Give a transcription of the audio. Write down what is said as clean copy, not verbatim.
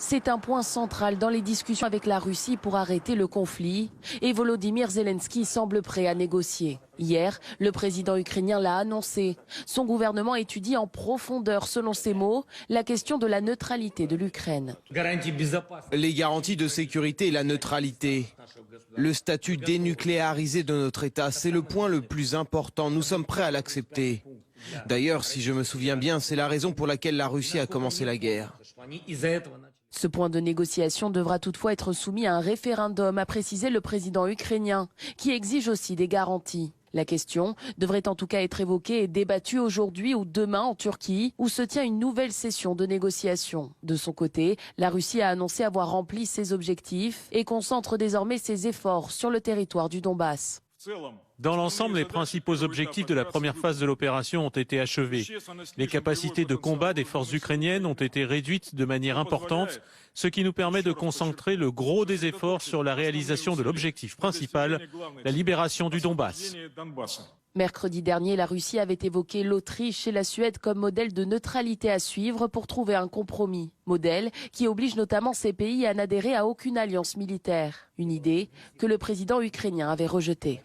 C'est un point central dans les discussions avec la Russie pour arrêter le conflit et Volodymyr Zelensky semble prêt à négocier. Hier, le président ukrainien l'a annoncé. Son gouvernement étudie en profondeur, selon ses mots, la question de la neutralité de l'Ukraine. Les garanties de sécurité et la neutralité. Le statut dénucléarisé de notre État, c'est le point le plus important. Nous sommes prêts à l'accepter. D'ailleurs, si je me souviens bien, c'est la raison pour laquelle la Russie a commencé la guerre. Ce point de négociation devra toutefois être soumis à un référendum, a précisé le président ukrainien, qui exige aussi des garanties. La question devrait en tout cas être évoquée et débattue aujourd'hui ou demain en Turquie, où se tient une nouvelle session de négociation. De son côté, la Russie a annoncé avoir rempli ses objectifs et concentre désormais ses efforts sur le territoire du Donbass. Dans l'ensemble, les principaux objectifs de la première phase de l'opération ont été achevés. Les capacités de combat des forces ukrainiennes ont été réduites de manière importante, ce qui nous permet de concentrer le gros des efforts sur la réalisation de l'objectif principal, la libération du Donbass. Mercredi dernier, la Russie avait évoqué l'Autriche et la Suède comme modèle de neutralité à suivre pour trouver un compromis. Modèle qui oblige notamment ces pays à n'adhérer à aucune alliance militaire. Une idée que le président ukrainien avait rejetée.